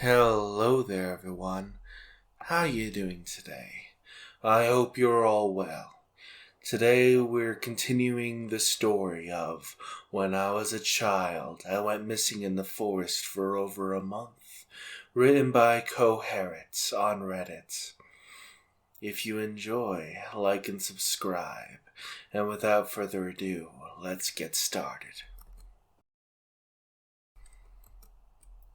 Hello there, everyone. How you doing today? I hope you're all well. Today we're continuing the story of when I was a child, I went missing in the forest for over a month, written by Coherits on Reddit. If you enjoy, like and subscribe. And without further ado, let's get started.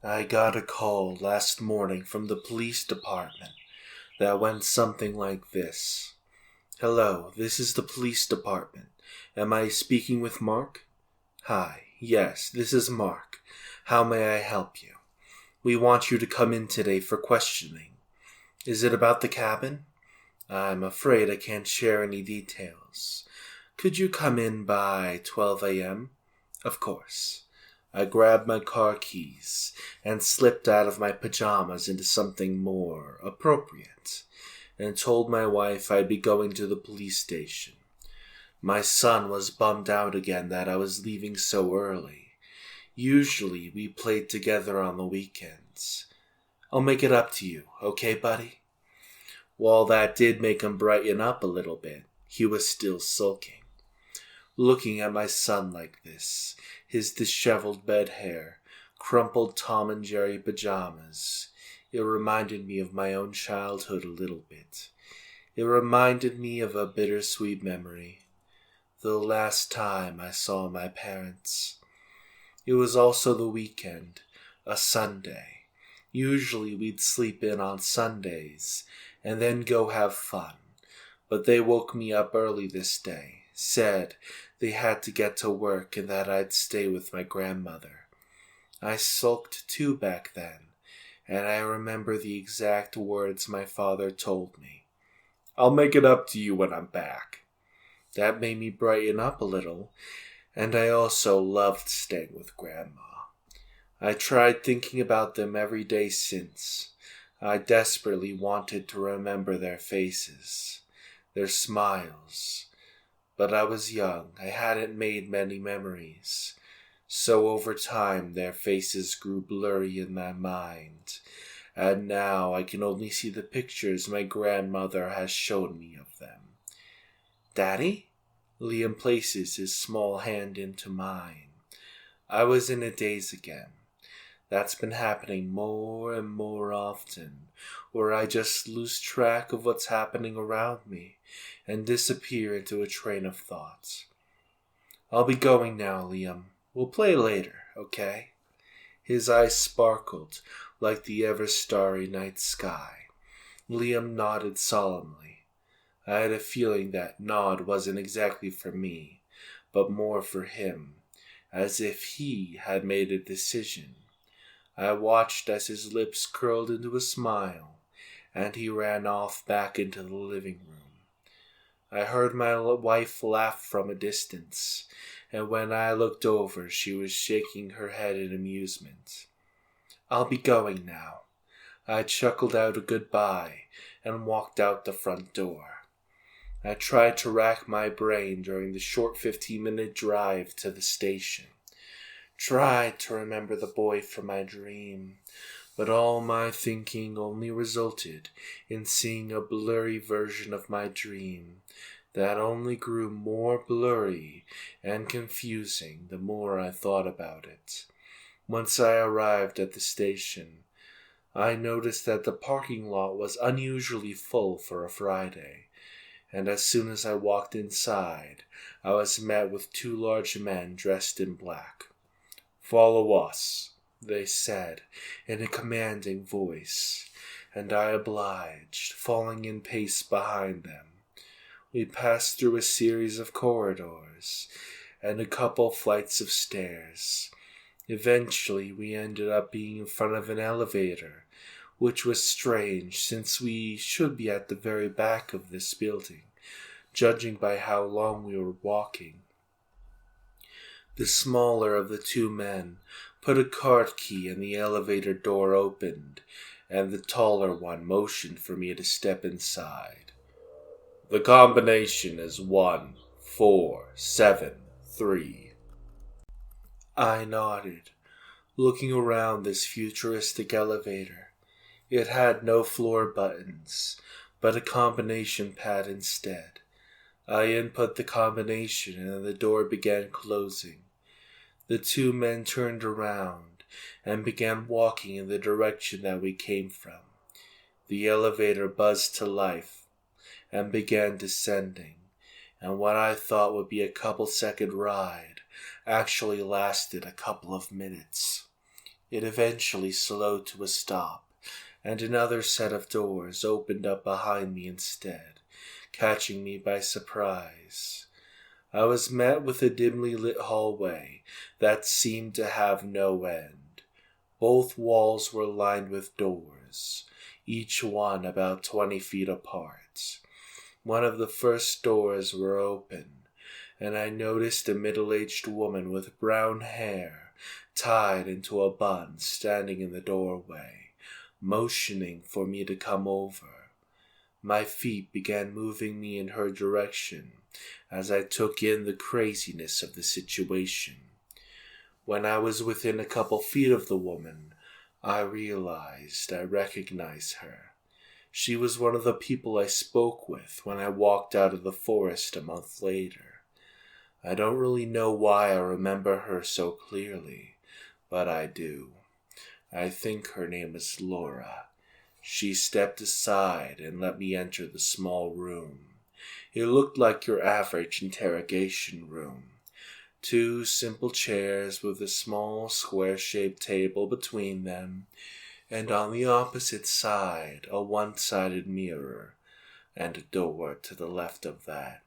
I got a call last morning from the police department that went something like this. Hello, this is the police department. Am I speaking with Mark? Hi, yes, this is Mark. How may I help you? We want you to come in today for questioning. Is it about the cabin? I'm afraid I can't share any details. Could you come in by 12 a.m.? Of course. I grabbed my car keys and slipped out of my pajamas into something more appropriate and told my wife I'd be going to the police station. My son was bummed out again that I was leaving so early. Usually we played together on the weekends. I'll make it up to you, okay, buddy? While that did make him brighten up a little bit, he was still sulking. Looking at my son like this, his disheveled bed hair, crumpled Tom and Jerry pajamas, it reminded me of my own childhood a little bit. It reminded me of a bittersweet memory. The last time I saw my parents. It was also the weekend, a Sunday. Usually we'd sleep in on Sundays and then go have fun. But they woke me up early this day, said they had to get to work and that I'd stay with my grandmother. I sulked too back then, and I remember the exact words my father told me. I'll make it up to you when I'm back. That made me brighten up a little, and I also loved staying with Grandma. I tried thinking about them every day since. I desperately wanted to remember their faces, their smiles. But I was young, I hadn't made many memories. So over time their faces grew blurry in my mind, and now I can only see the pictures my grandmother has shown me of them. Daddy? Liam places his small hand into mine. I was in a daze again. That's been happening more and more often, where I just lose track of what's happening around me and disappear into a train of thought. I'll be going now, Liam. We'll play later, okay? His eyes sparkled like the ever-starry night sky. Liam nodded solemnly. I had a feeling that nod wasn't exactly for me, but more for him, as if he had made a decision. I watched as his lips curled into a smile, and he ran off back into the living room. I heard my wife laugh from a distance, and when I looked over, she was shaking her head in amusement. I'll be going now. I chuckled out a goodbye and walked out the front door. I tried to rack my brain during the short 15-minute drive to the station. Tried to remember the boy from my dream, but all my thinking only resulted in seeing a blurry version of my dream that only grew more blurry and confusing the more I thought about it. Once I arrived at the station, I noticed that the parking lot was unusually full for a Friday, and as soon as I walked inside, I was met with two large men dressed in black. "Follow us," they said in a commanding voice, and I obliged, falling in pace behind them. We passed through a series of corridors and a couple flights of stairs. Eventually, we ended up being in front of an elevator, which was strange since we should be at the very back of this building, judging by how long we were walking. The smaller of the two men put a card key and the elevator door opened, and the taller one motioned for me to step inside. "The combination is 1473. I nodded. looking around this futuristic elevator. It had no floor buttons, but a combination pad instead. I input the combination and the door began closing. The two men turned around and began walking in the direction that we came from. The elevator buzzed to life and began descending, and what I thought would be a couple-second ride actually lasted a couple of minutes. It eventually slowed to a stop, and another set of doors opened up behind me instead, catching me by surprise. I was met with a dimly lit hallway that seemed to have no end. Both walls were lined with doors, each one about 20 feet apart. One of the first doors were open, and I noticed a middle-aged woman with brown hair tied into a bun standing in the doorway, motioning for me to come over. My feet began moving me in her direction as I took in the craziness of the situation. When I was within a couple feet of the woman, I realized I recognized her. She was one of the people I spoke with when I walked out of the forest a month later. I don't really know why I remember her so clearly, but I do. I think her name is Laura. She stepped aside and let me enter the small room. It looked like your average interrogation room. 2 simple chairs with a small square-shaped table between them, and on the opposite side a one-sided mirror and a door to the left of that.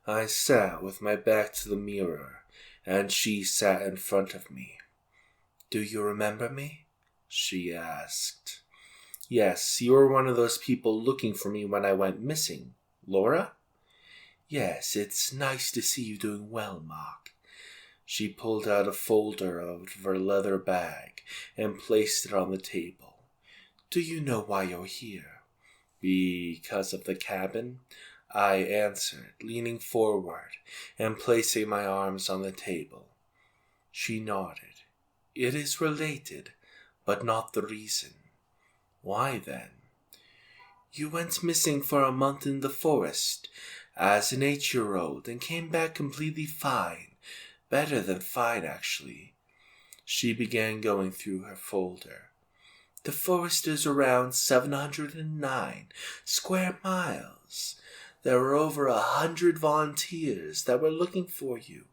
I sat with my back to the mirror, and she sat in front of me. "Do you remember me?" she asked. "Yes, you were one of those people looking for me when I went missing, Laura?" "Yes, it's nice to see you doing well, Mark." She pulled out a folder out of her leather bag and placed it on the table. "Do you know why you're here?" "Because of the cabin," I answered, leaning forward and placing my arms on the table. She nodded. "It is related, but not the reason." "Why then?" "You went missing for a month in the forest as an 8-year-old and came back completely fine. Better than fine, actually." She began going through her folder. "The forest is around 709 square miles. There were over 100 volunteers that were looking for you,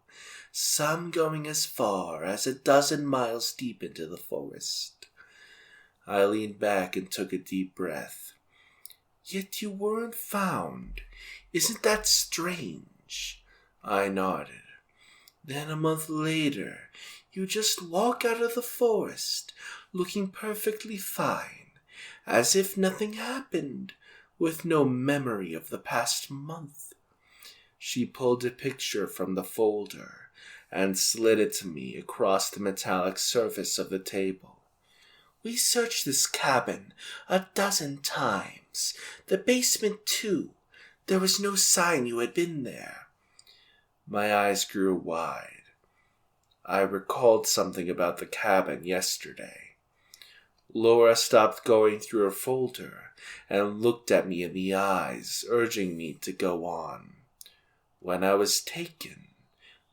some going as far as 12 miles deep into the forest." I leaned back and took a deep breath. "Yet you weren't found. Isn't that strange?" I nodded. "Then a month later, you just walk out of the forest, looking perfectly fine, as if nothing happened, with no memory of the past month." She pulled a picture from the folder and slid it to me across the metallic surface of the table. "We searched this cabin 12 times. The basement, too. There was no sign you had been there." My eyes grew wide. I recalled something about the cabin yesterday. Laura stopped going through her folder and looked at me in the eyes, urging me to go on. "When I was taken?"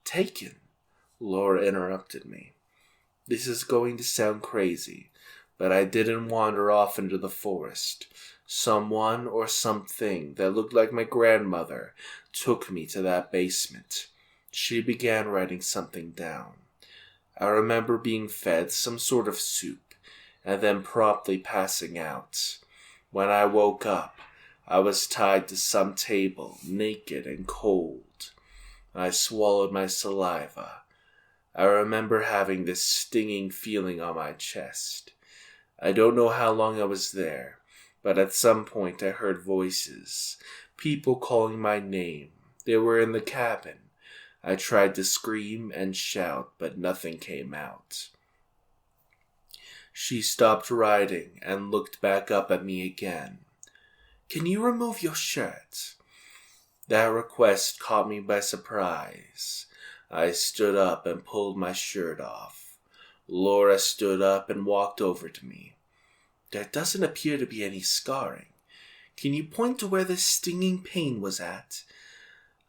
"Taken?" Laura interrupted me. "This is going to sound crazy, but I didn't wander off into the forest. Someone or something that looked like my grandmother took me to that basement." She began writing something down. "I remember being fed some sort of soup, and then promptly passing out. When I woke up, I was tied to some table, naked and cold. I swallowed my saliva. I remember having this stinging feeling on my chest. I don't know how long I was there, but at some point I heard voices, people calling my name. They were in the cabin. I tried to scream and shout, but nothing came out." She stopped writing and looked back up at me again. "Can you remove your shirt?" That request caught me by surprise. I stood up and pulled my shirt off. Laura stood up and walked over to me. There doesn't appear to be any scarring. Can you point to where the stinging pain was at?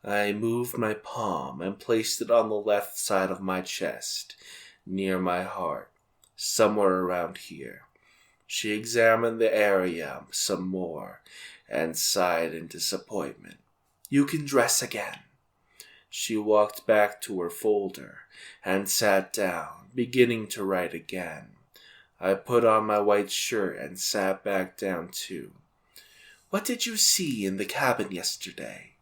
I moved my palm and placed it on the left side of my chest, near my heart, somewhere around here. She examined the area some more and sighed in disappointment. You can dress again. She walked back to her folder and sat down, beginning to write again. I put on my white shirt and sat back down too. What did you see in the cabin yesterday?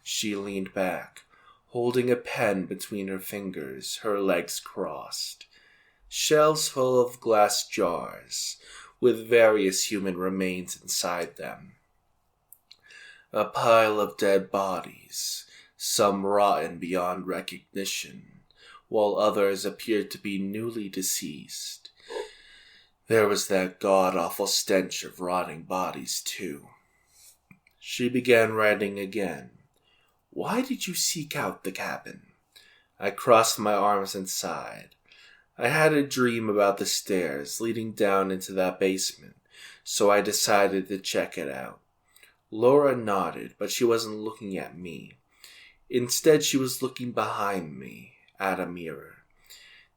She leaned back, holding a pen between her fingers, her legs crossed. Shelves full of glass jars, with various human remains inside them. A pile of dead bodies, some rotten beyond recognition, while others appeared to be newly deceased. There was that god-awful stench of rotting bodies, too. She began writing again. Why did you seek out the cabin? I crossed my arms and sighed. I had a dream about the stairs leading down into that basement, so I decided to check it out. Laura nodded, but she wasn't looking at me. Instead, she was looking behind me, at a mirror.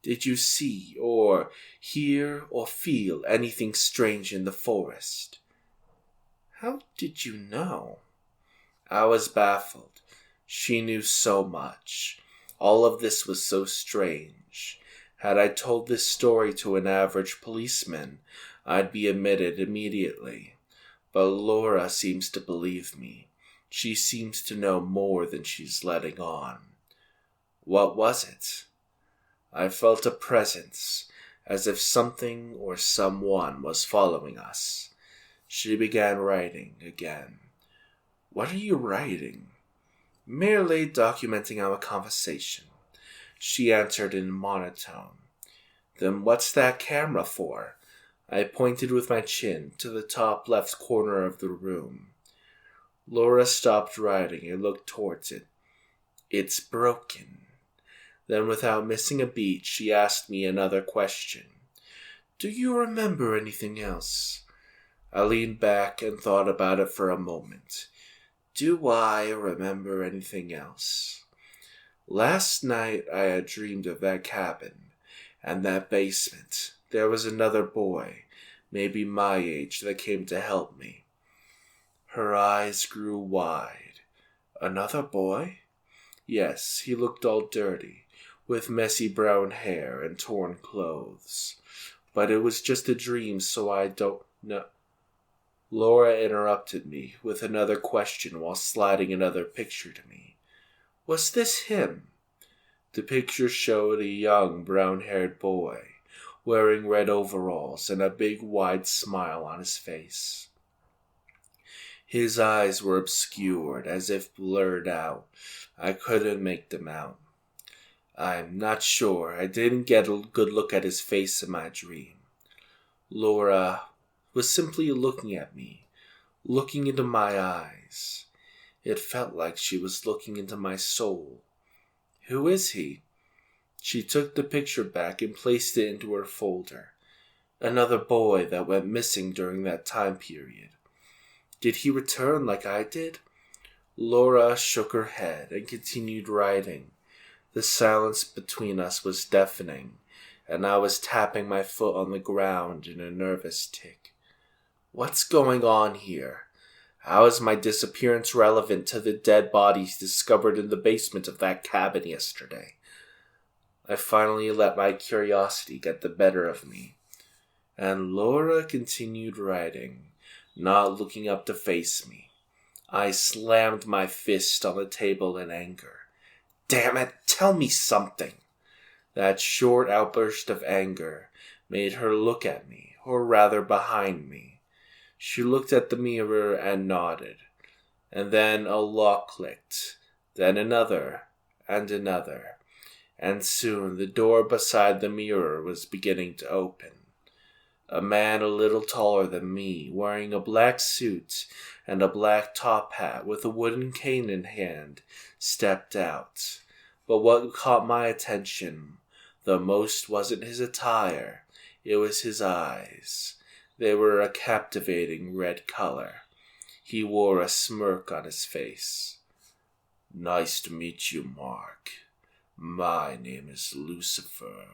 Did you see, or hear, or feel anything strange in the forest? How did you know? I was baffled. She knew so much. All of this was so strange. Had I told this story to an average policeman, I'd be admitted immediately. But Laura seems to believe me. She seems to know more than she's letting on. What was it? I felt a presence, as if something or someone was following us. She began writing again. What are you writing? Merely documenting our conversation. She answered in monotone. Then what's that camera for? I pointed with my chin to the top left corner of the room. Laura stopped writing and looked towards it. It's broken. Then without missing a beat, she asked me another question. Do you remember anything else? I leaned back and thought about it for a moment. Do I remember anything else? Last night I had dreamed of that cabin and that basement. There was another boy, maybe my age, that came to help me. Her eyes grew wide. Another boy? Yes, he looked all dirty, with messy brown hair and torn clothes. But it was just a dream, so I don't know. Laura interrupted me with another question while sliding another picture to me. Was this him? The picture showed a young brown-haired boy, wearing red overalls and a big wide smile on his face. His eyes were obscured, as if blurred out. I couldn't make them out. I'm not sure. I didn't get a good look at his face in my dream. Laura was simply looking at me, looking into my eyes. It felt like she was looking into my soul. Who is he? She took the picture back and placed it into her folder. Another boy that went missing during that time period. Did he return like I did? Laura shook her head and continued writing. The silence between us was deafening, and I was tapping my foot on the ground in a nervous tick. What's going on here? How is my disappearance relevant to the dead bodies discovered in the basement of that cabin yesterday? I finally let my curiosity get the better of me, and Laura continued writing, not looking up to face me. I slammed my fist on the table in anger. Damn it, tell me something! That short outburst of anger made her look at me, or rather behind me. She looked at the mirror and nodded, and then a lock clicked, then another, and another, and soon the door beside the mirror was beginning to open. A man a little taller than me, wearing a black suit and a black top hat with a wooden cane in hand, stepped out. But what caught my attention, The most wasn't his attire, it was his eyes. They were a captivating red color. He wore a smirk on his face. "Nice to meet you, Mark. My name is Lucifer."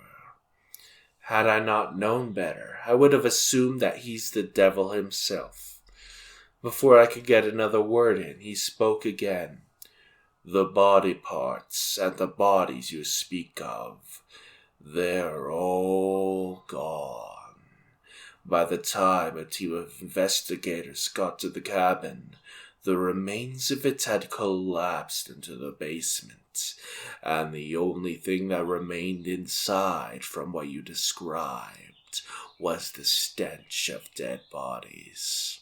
Had I not known better, I would have assumed that he's the devil himself. Before I could get another word in, he spoke again. "The body parts and the bodies you speak of, they're all gone. By the time a team of investigators got to the cabin, the remains of it had collapsed into the basement, and the only thing that remained inside from what you described was the stench of dead bodies."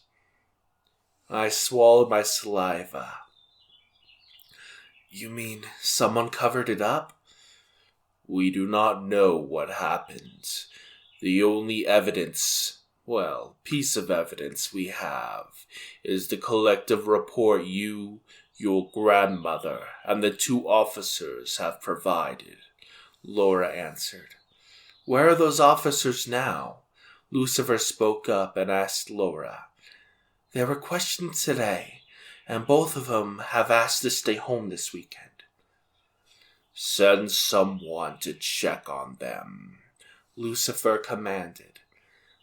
I swallowed my saliva. "You mean someone covered it up?" "We do not know what happened. The only piece of evidence we have is the collective report you, your grandmother, and the 2 officers have provided," Laura answered. "Where are those officers now?" Lucifer spoke up and asked Laura. "They were questioned today, and both of them have asked to stay home this weekend." "Send someone to check on them," Lucifer commanded.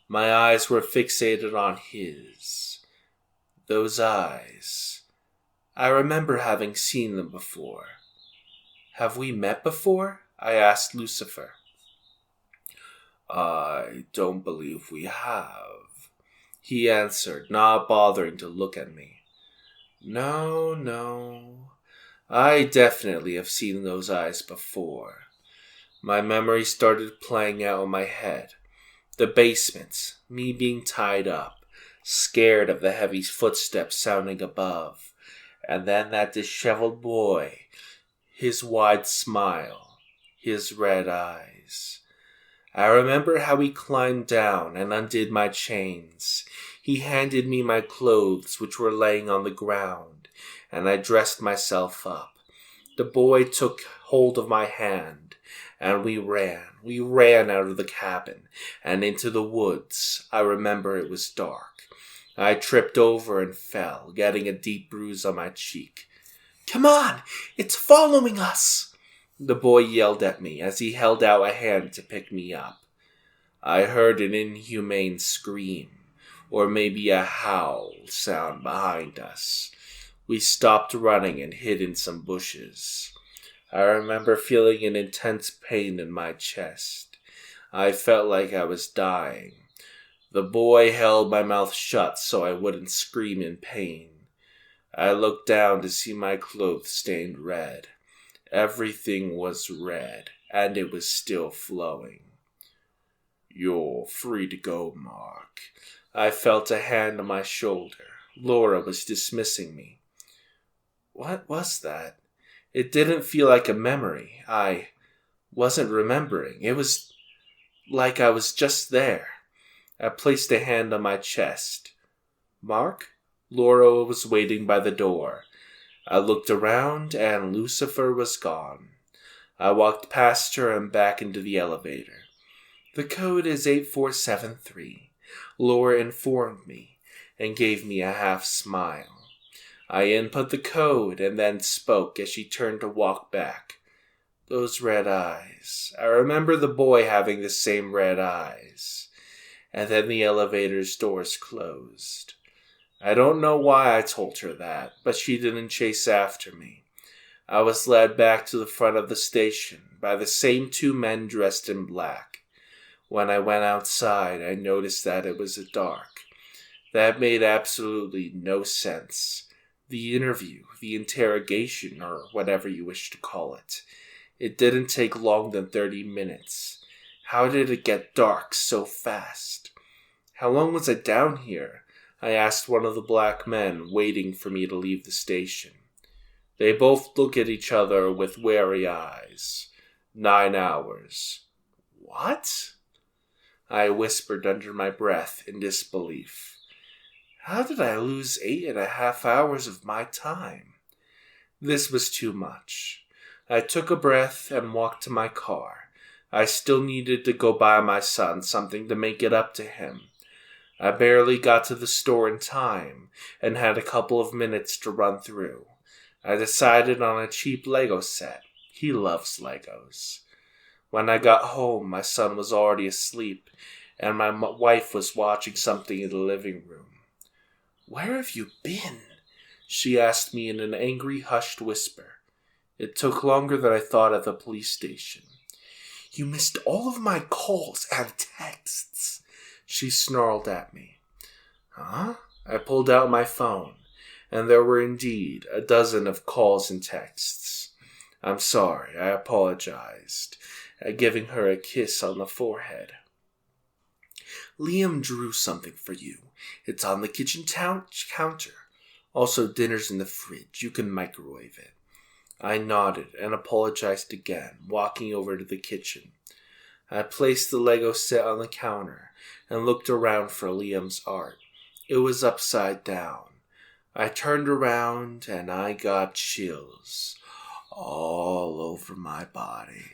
My eyes were fixated on his. Those eyes. I remember having seen them before. "Have we met before?" I asked Lucifer. "I don't believe we have," he answered, not bothering to look at me. No. I definitely have seen those eyes before. My memory started playing out in my head. The basement, me being tied up, scared of the heavy footsteps sounding above, and then that disheveled boy, his wide smile, his red eyes. I remember how he climbed down and undid my chains. He handed me my clothes, which were laying on the ground, and I dressed myself up. The boy took hold of my hand, and we ran. We ran out of the cabin and into the woods. I remember it was dark. I tripped over and fell, getting a deep bruise on my cheek. "Come on! It's following us!" the boy yelled at me as he held out a hand to pick me up. I heard an inhumane scream, or maybe a howl sound behind us. We stopped running and hid in some bushes. I remember feeling an intense pain in my chest. I felt like I was dying. The boy held my mouth shut so I wouldn't scream in pain. I looked down to see my clothes stained red. Everything was red, and it was still flowing. "You're free to go, Mark." I felt a hand on my shoulder. Laura was dismissing me. What was that? It didn't feel like a memory. I wasn't remembering. It was like I was just there. I placed a hand on my chest. "Mark?" Laura was waiting by the door. I looked around and Lucifer was gone. I walked past her and back into the elevator. "The code is 8473, Laura informed me and gave me a half smile. I input the code and then spoke as she turned to walk back. Those red eyes. I remember the boy having the same red eyes. And then the elevator's doors closed. I don't know why I told her that, but she didn't chase after me. I was led back to the front of the station by the same 2 men dressed in black. When I went outside, I noticed that it was dark. That made absolutely no sense. The interview, the interrogation, or whatever you wish to call it. It didn't take long than 30 minutes. How did it get dark so fast? How long was I down here? I asked one of the black men waiting for me to leave the station. They both looked at each other with wary eyes. 9 hours. What? I whispered under my breath in disbelief. How did I lose 8.5 hours of my time? This was too much. I took a breath and walked to my car. I still needed to go buy my son something to make it up to him. I barely got to the store in time and had a couple of minutes to run through. I decided on a cheap Lego set. He loves Legos. When I got home, my son was already asleep, and my wife was watching something in the living room. "Where have you been?" she asked me in an angry, hushed whisper. It took longer than I thought at the police station. "You missed all of my calls and texts," she snarled at me. Huh? I pulled out my phone, and there were indeed a dozen of calls and texts. "I'm sorry," I apologized, giving her a kiss on the forehead. "Liam drew something for you. It's on the kitchen counter. Also, dinner's in the fridge. You can microwave it." I nodded and apologized again, walking over to the kitchen. I placed the Lego set on the counter and looked around for Liam's art. It was upside down. I turned around and I got chills all over my body.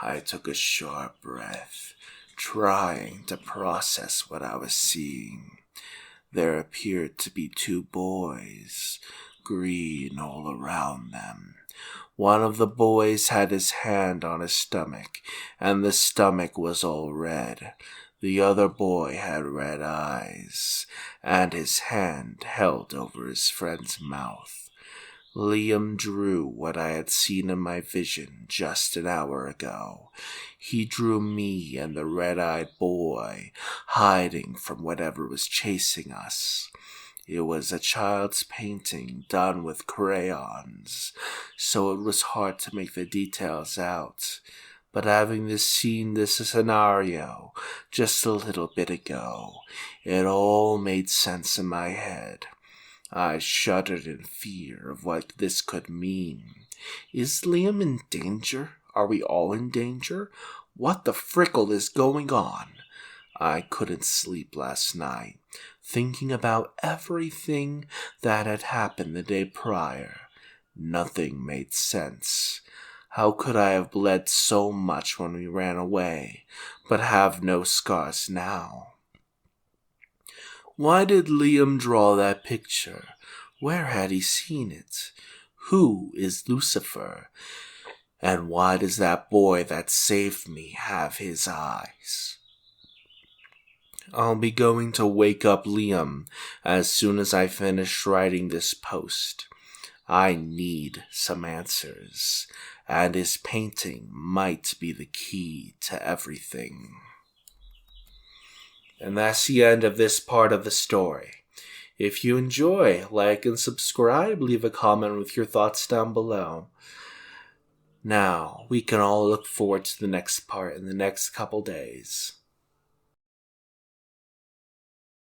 I took a sharp breath, trying to process what I was seeing. There appeared to be two boys, green all around them. One of the boys had his hand on his stomach, and the stomach was all red. The other boy had red eyes, and his hand held over his friend's mouth. Liam drew what I had seen in my vision just an hour ago. He drew me and the red-eyed boy hiding from whatever was chasing us. It was a child's painting done with crayons, so it was hard to make the details out. But having seen this scenario just a little bit ago, it all made sense in my head. I shuddered in fear of what this could mean. Is Liam in danger? Are we all in danger? What the frickle is going on? I couldn't sleep last night, thinking about everything that had happened the day prior. Nothing made sense. How could I have bled so much when we ran away, but have no scars now? Why did Liam draw that picture? Where had he seen it? Who is Lucifer? And why does that boy that saved me have his eyes? I'll be going to wake up Liam as soon as I finish writing this post. I need some answers, and his painting might be the key to everything. And that's the end of this part of the story. If you enjoy, like and subscribe, leave a comment with your thoughts down below. Now, we can all look forward to the next part in the next couple days.